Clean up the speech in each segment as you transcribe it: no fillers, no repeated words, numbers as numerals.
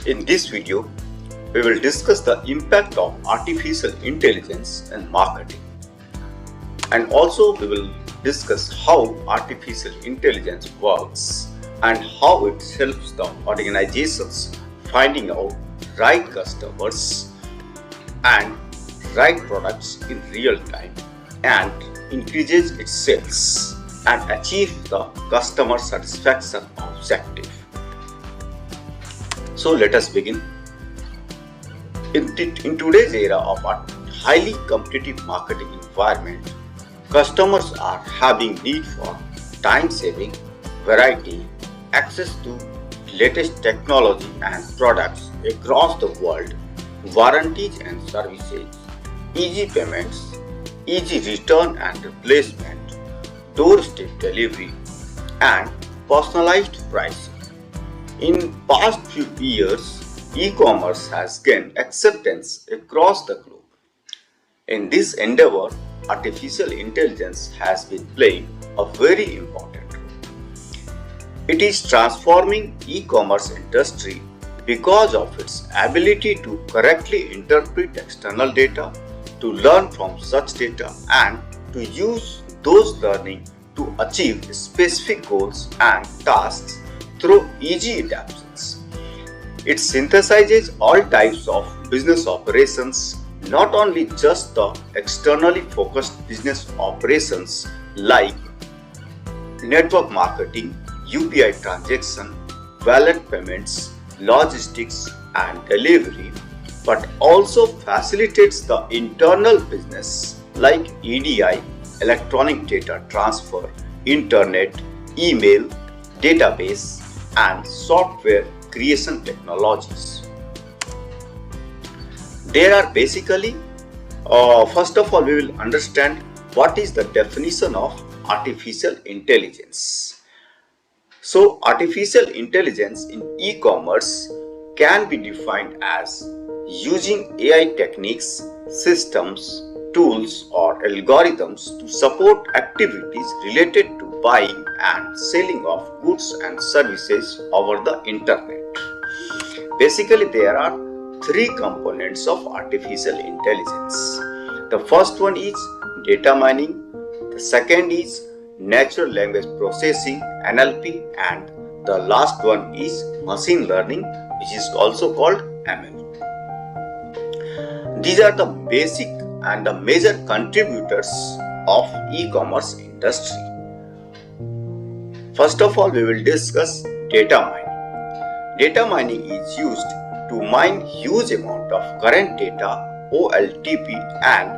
In this video, we will discuss the impact of artificial intelligence in marketing. And also we will discuss how artificial intelligence works and how it helps the organizations finding out right customers and right products in real time and increases its sales and achieve the customer satisfaction objective. So let us begin. In today's era of a highly competitive marketing environment, customers are having need for time-saving, variety, access to latest technology and products across the world, warranties and services, easy payments, easy return and replacement, doorstep delivery, and personalized pricing. In past few years, e-commerce has gained acceptance across the globe. In this endeavor, artificial intelligence has been playing a very important role. It is transforming e-commerce industry because of its ability to correctly interpret external data, to learn from such data, and to use those learning to achieve specific goals and tasks through easy adaptations. It synthesizes all types of business operations, not only just the externally focused business operations like network marketing, UPI transaction, wallet payments, logistics and delivery, but also facilitates the internal business like EDI, electronic data transfer, internet, email, database and software creation technologies. There are basically, first of all, we will understand what is the definition of artificial intelligence. So, artificial intelligence in e-commerce can be defined as using AI techniques, systems, tools or algorithms to support activities related to buying and selling of goods and services over the internet. Basically, there are three components of artificial intelligence. The first one is data mining, the second is natural language processing (NLP), and the last one is machine learning, which is also called ML. These are the basic and the major contributors of e-commerce industry. First of all, we will discuss data mining. Data mining is used to mine huge amount of current data (OLTP) and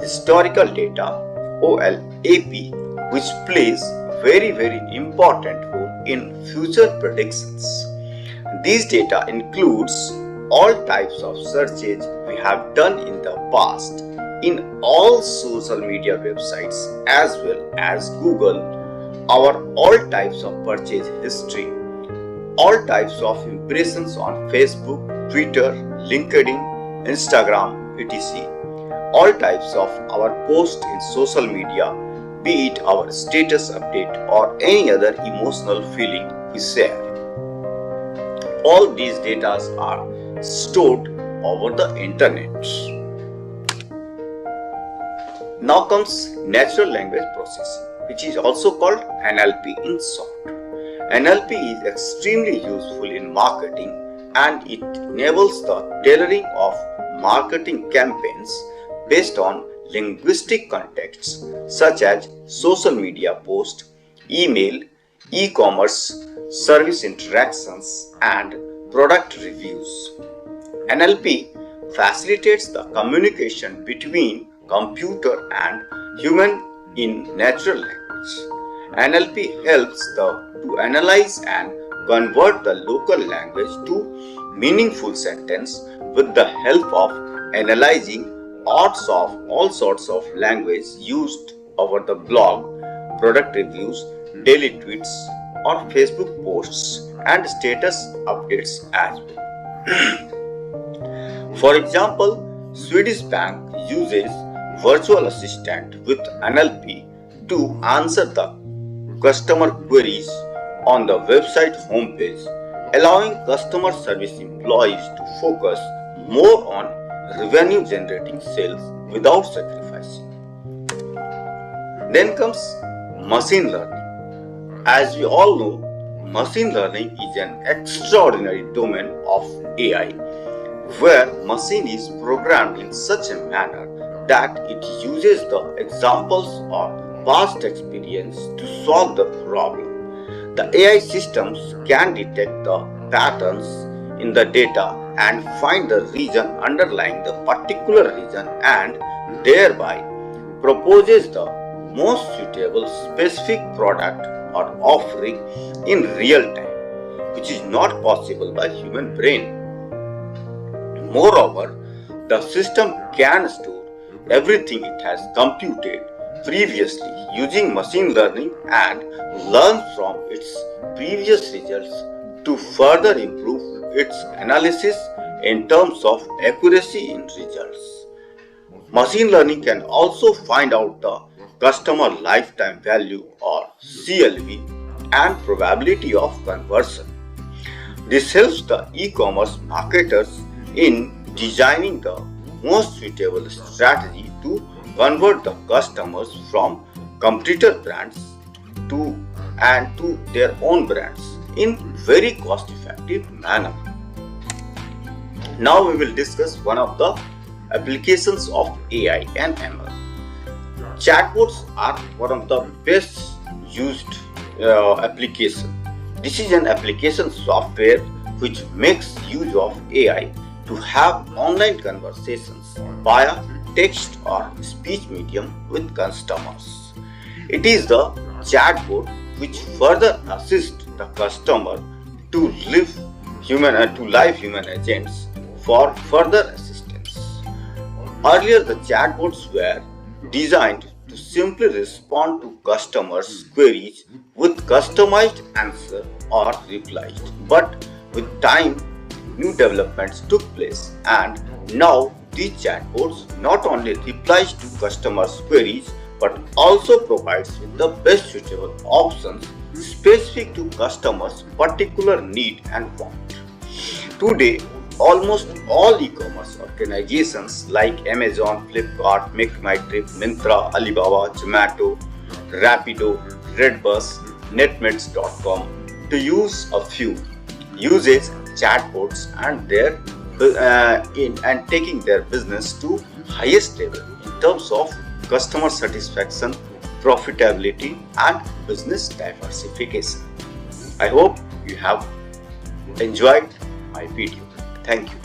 historical data (OLAP), which plays very important role in future predictions. These data includes all types of searches we have done in the past in all social media websites as well as Google, our all types of purchase history, all types of impressions on Facebook, Twitter, LinkedIn, Instagram, etc. All types of our posts in social media, be it our status update or any other emotional feeling we share. All these data are stored over the internet. Now comes natural language processing, which is also called NLP in short. NLP is extremely useful in marketing and it enables the tailoring of marketing campaigns based on linguistic contexts such as social media posts, email, e-commerce, service interactions, and product reviews. NLP facilitates the communication between computer and human in natural language. NLP helps to analyze and convert the local language to meaningful sentence with the help of analyzing all sorts of language used over the blog, product reviews, daily tweets or Facebook posts and status updates as well. For example, Swedish Bank uses virtual assistant with NLP to answer the customer queries on the website homepage allowing customer service employees to focus more on revenue generating sales without sacrificing. Then comes machine learning. As we all know, machine learning is an extraordinary domain of AI, where machine is programmed in such a manner that it uses the examples of past experience to solve the problem. The AI systems can detect the patterns in the data and find the reason underlying the particular reason, and thereby proposes the most suitable specific product or offering in real time, which is not possible by human brain. Moreover, the system can store everything it has computed previously using machine learning and learn from its previous results to further improve its analysis in terms of accuracy in results. Machine learning can also find out the customer lifetime value or CLV and probability of conversion. This helps the e-commerce marketers in designing the most suitable strategy to convert the customers from competitor brands to their own brands in very cost effective manner. Now we will discuss one of the applications of AI and ML. Chatbots are one of the best used application. This is an application software which makes use of AI to have online conversations via text or speech medium with customers. It is the chatbot which further assists the customer to live human agents for further assistance. Earlier, the chatbots were designed to simply respond to customers' queries with customized answer or replies. But with time, new developments took place, and now these chatbots not only replies to customers' queries but also provides with the best suitable options specific to customers' particular need and want. Today, almost all e-commerce organizations like Amazon, Flipkart, MakeMyTrip, Myntra, Alibaba, Zomato, Rapido, Redbus, Netmates.com, to use a few, uses chatbots and taking their business to highest level in terms of customer satisfaction, profitability, and business diversification. I hope you have enjoyed my video. Thank you.